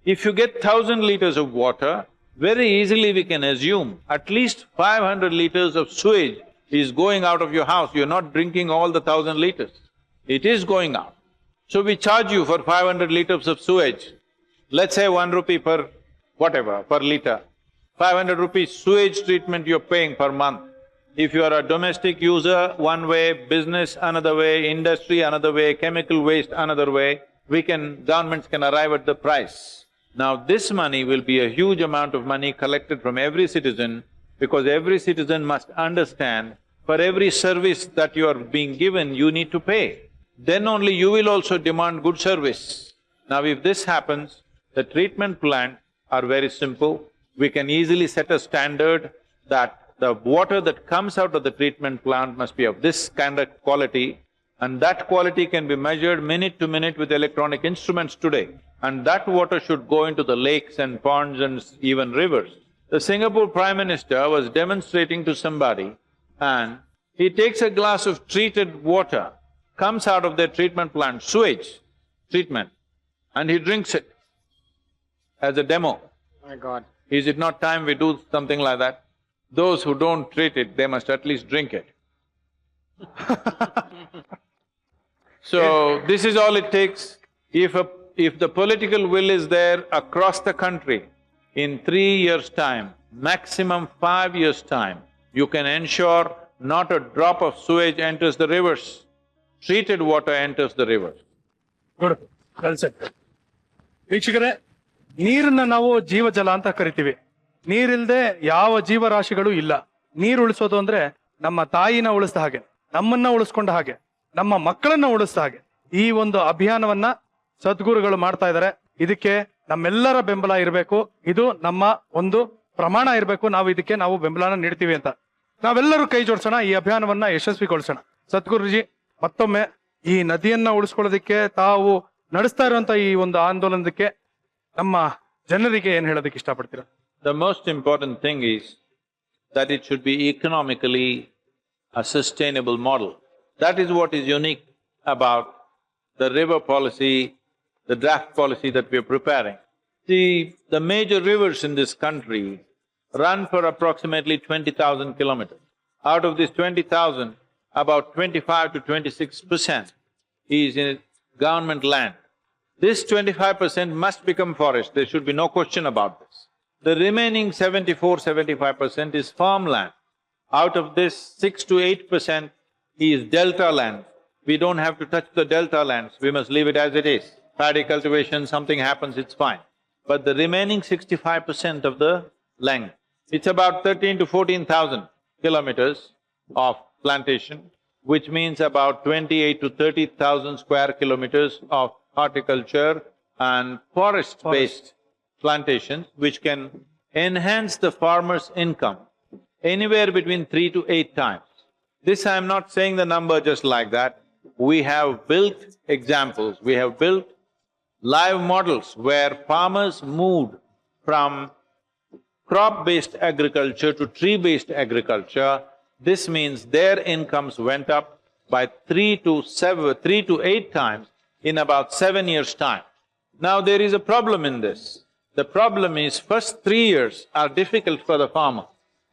If you get 1,000 liters of water, very easily we can assume at least 500 liters of sewage is going out of your house. You're not drinking all the 1,000 liters. It is going out. So we charge you for 500 liters of sewage. Let's say 1 rupee per whatever, per liter. 500 rupees sewage treatment you're paying per month. If you are a domestic user, one way, business another way, industry another way, chemical waste another way, governments can arrive at the price. Now this money will be a huge amount of money collected from every citizen, because every citizen must understand for every service that you are being given, you need to pay. Then only you will also demand good service. Now if this happens, the treatment plants are very simple. We can easily set a standard that the water that comes out of the treatment plant must be of this kind of quality, and that quality can be measured minute to minute with electronic instruments today. And that water should go into the lakes and ponds and even rivers. The Singapore Prime Minister was demonstrating to somebody, and he takes a glass of treated water, comes out of their treatment plant, sewage treatment, and he drinks it as a demo. My God. Is it not time we do something like that? Those who don't treat it, they must at least drink it. So, this is all it takes. If the political will is there across the country, in 3 years' time, maximum 5 years' time, you can ensure not a drop of sewage enters the rivers. Treated water enters the rivers. Good well set. ವೀಕ್ಷಕರೇ, ನೀರನ್ನ ನಾವು ಜೀವಜಲ ಅಂತ ಕರಿತೀವಿ. ನೀರಿಲ್ದೆ ಯಾವ ಜೀವರಾಶಿಗಳು ಇಲ್ಲ. ನೀರು ಉಳಿಸೋದು ಅಂದ್ರೆ ನಮ್ಮ ತಾಯಿನ ಉಳಿಸಿದ ಹಾಗೆ, ನಮ್ಮನ್ನ ಉಳಿಸ್ಕೊಂಡ ಹಾಗೆ, ನಮ್ಮ ಮಕ್ಕಳನ್ನ ಉಳಿಸಿದ ಹಾಗೆ. ಈ ಒಂದು ಅಭಿಯಾನವನ್ನ ಸದ್ಗುರುಗಳು ಮಾಡ್ತಾ ಇದ್ದಾರೆ. ಇದಕ್ಕೆ ನಮ್ಮೆಲ್ಲರ ಬೆಂಬಲ ಇರಬೇಕು. ಇದು ನಮ್ಮ ಒಂದು ಪ್ರಮಾಣ ಇರಬೇಕು. ನಾವು ಬೆಂಬಲನ ನೀಡ್ತೀವಿ ಅಂತ ನಾವೆಲ್ಲರೂ ಕೈ ಜೋಡಿಸೋಣ, ಈ ಅಭಿಯಾನವನ್ನ ಯಶಸ್ವಿಗೊಳಿಸೋಣ. ಸದ್ಗುರುಜಿ, ಮತ್ತೊಮ್ಮೆ ಈ ನದಿಯನ್ನ ಉಳಿಸ್ಕೊಳ್ಳೋದಕ್ಕೆ ತಾವು ನಡೆಸ್ತಾ ಇರುವಂತ ಈ ಒಂದು ಆಂದೋಲನಕ್ಕೆ ನಮ್ಮ ಜನರಿಗೆ ಏನ್ ಹೇಳೋದಕ್ಕೆ ಇಷ್ಟಪಡ್ತೀರಾ? The most important thing is that it should be economically a sustainable model. That is what is unique about the river policy, the draft policy that we are preparing. See, the major rivers in this country run for approximately 20,000 kilometers. Out of this 20,000, about 25 to 26% is in government land. This 25% must become forest, there should be no question about this. The remaining 74–75% is farmland. Out of this, 6 to 8% is delta land. We don't have to touch the delta lands, we must leave it as it is. Paddy cultivation, something happens, it's fine. But the remaining 65% of the land, it's about 13 to 14,000 kilometers of plantation. which means about 28 to 30,000 square kilometers of horticulture and forest-based plantations, which can enhance the farmer's income anywhere between 3 to 8 times. This I am not saying the number just like that. We have built examples, we have built live models where farmers moved from crop-based agriculture to tree-based agriculture. This means their incomes went up by 3 to 8 times in about 7 years' time. Now there is a problem in this. The problem is first 3 years are difficult for the farmer.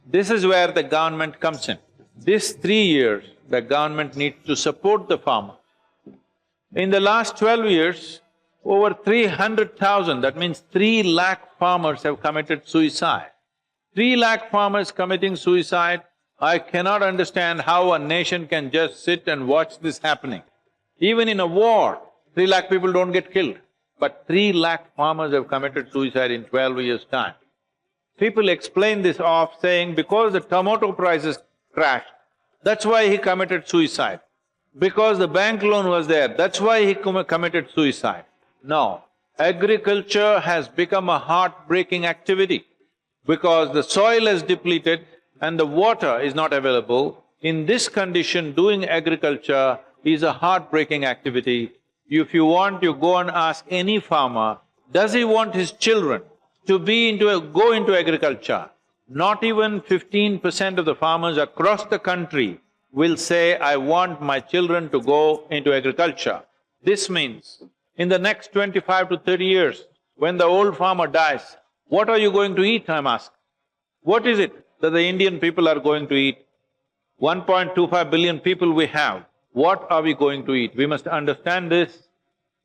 This is where the government comes in. These 3 years, the government needs to support the farmer. In the last 12 years, over 300,000, that means 3 lakh farmers have committed suicide. 3 lakh farmers committing suicide, I cannot understand how a nation can just sit and watch this happening. Even in a war, 3 lakh people don't get killed, but 3 lakh farmers have committed suicide in 12 years' time. People explain this off saying because the tomato prices crashed, that's why he committed suicide. Because the bank loan was there, that's why he committed suicide. No, agriculture has become a heartbreaking activity because the soil is depleted and the water is not available. In this condition, doing agriculture is a heartbreaking activity. If you want, you go and ask any farmer, does he want his children to go into agriculture? Not even 15% of the farmers across the country will say, I want my children to go into agriculture. This means, in the next 25 to 30 years, when the old farmer dies, what are you going to eat, I'm asked? What is it that the Indian people are going to eat? 1.25 billion people we have, what are we going to eat? We must understand this.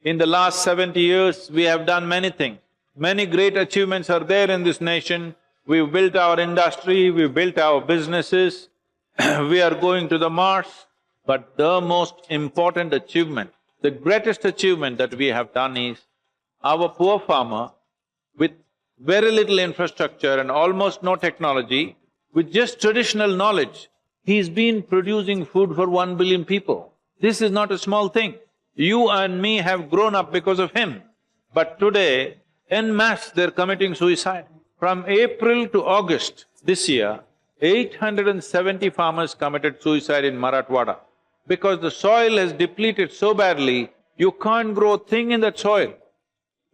In the last 70 years, we have done many things. Many great achievements are there in this nation. We've built our industry, we've built our businesses, we are going to the Mars. But the most important achievement, the greatest achievement that we have done is our poor farmer, with very little infrastructure and almost no technology, with just traditional knowledge, he's been producing food for 1 billion people. This is not a small thing. You and me have grown up because of him. But today, en masse, they're committing suicide. From April to August this year, 870 farmers committed suicide in Marathwada. Because the soil has depleted so badly, you can't grow a thing in that soil.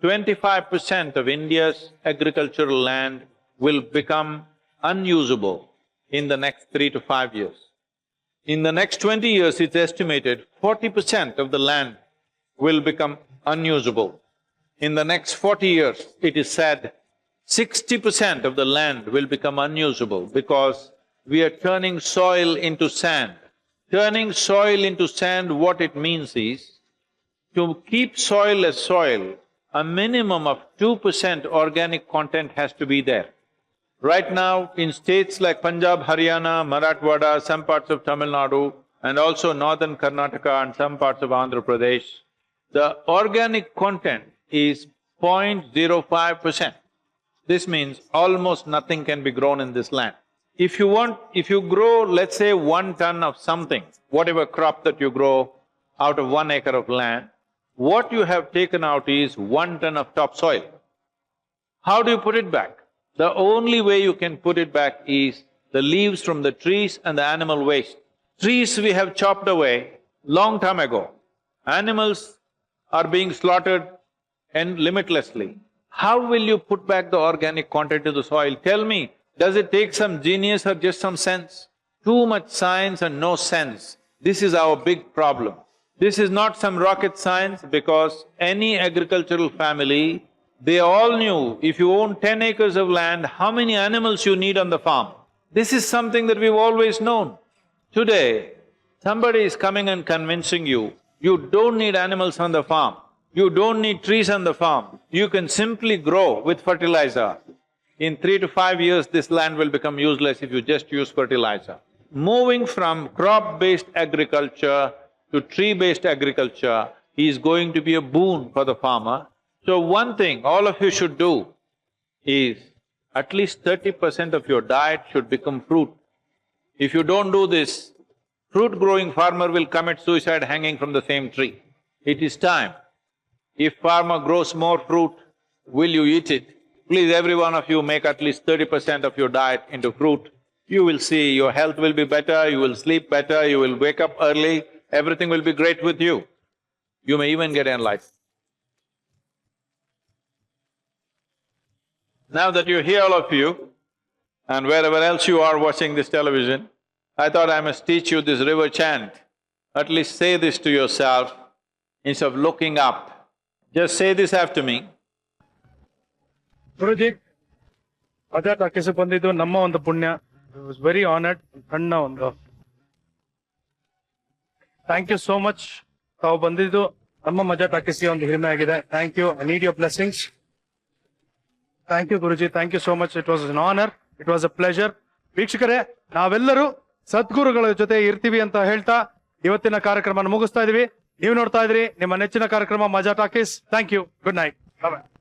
25% of India's agricultural land will become unusable in the next 3 to 5 years. In the next 20 years, it's estimated 40% of the land will become unusable. In the next 40 years, it is said 60% of the land will become unusable because we are turning soil into sand. Turning soil into sand, what it means is, to keep soil as soil, a minimum of 2% organic content has to be there. Right now, in states like Punjab, Haryana, Marathwada, some parts of Tamil Nadu, and also northern Karnataka and some parts of Andhra Pradesh, the organic content is 0.05%. This means almost nothing can be grown in this land. If you grow, let's say 1 ton of something, whatever crop that you grow out of 1 acre of land, what you have taken out is 1 ton of topsoil. How do you put it back? The only way you can put it back is the leaves from the trees and the animal waste. Trees we have chopped away long time ago. Animals are being slaughtered and limitlessly. How will you put back the organic content to the soil? Tell me, does it take some genius or just some sense? Too much science and no sense. This is our big problem. This is not some rocket science because any agricultural family, they all knew if you own 10 acres of land, how many animals you need on the farm. This is something that we've always known. Today, somebody is coming and convincing you, you don't need animals on the farm, you don't need trees on the farm, you can simply grow with fertilizer. In 3 to 5 years, this land will become useless if you just use fertilizer. Moving from crop-based agriculture to tree-based agriculture is going to be a boon for the farmer. So one thing all of you should do is at least 30% of your diet should become fruit. If you don't do this, fruit-growing farmer will commit suicide hanging from the same tree. It is time. If farmer grows more fruit, will you eat it? Please, every one of you make at least 30% of your diet into fruit. You will see your health will be better, you will sleep better, you will wake up early, everything will be great with you. You may even get enlightened. Now that you're here, all of you, and wherever else you are watching this television, I thought I must teach you this river chant. At least say this to yourself instead of looking up. Just say this after me. ಗುರುಜಿ, ಮಜಾ talkies ಬಂದಿದ್ದು ನಮ್ಮ ಒಂದು ಪುಣ್ಯ. Was very honoured. ಸಣ್ಣ ಒಂದು thank you so much. ತಾವು ಬಂದಿದ್ದು ನಮ್ಮ ಮಜಾ ಟಾಕೀಸ್ಗೆ ಒಂದು ಹಿರಿಮೆ ಆಗಿದೆ. Thank you. I need your blessings. Thank you Guruji, thank you so much. It was an honour, it was a pleasure. ವೀಕ್ಷಕರೇ, ನಾವೆಲ್ಲರೂ ಸದ್ಗುರುಗಳ ಜೊತೆ ಇರ್ತೀವಿ ಅಂತ ಹೇಳ್ತಾ ಇವತ್ತಿನ ಕಾರ್ಯಕ್ರಮ ಮುಗಿಸ್ತಾ ಇದೀವಿ. ನೀವು ನೋಡ್ತಾ ಇದ್ರಿ ನಿಮ್ಮ ನೆಚ್ಚಿನ ಕಾರ್ಯಕ್ರಮ Majaa Talkies. Thank you. Good night. Bye.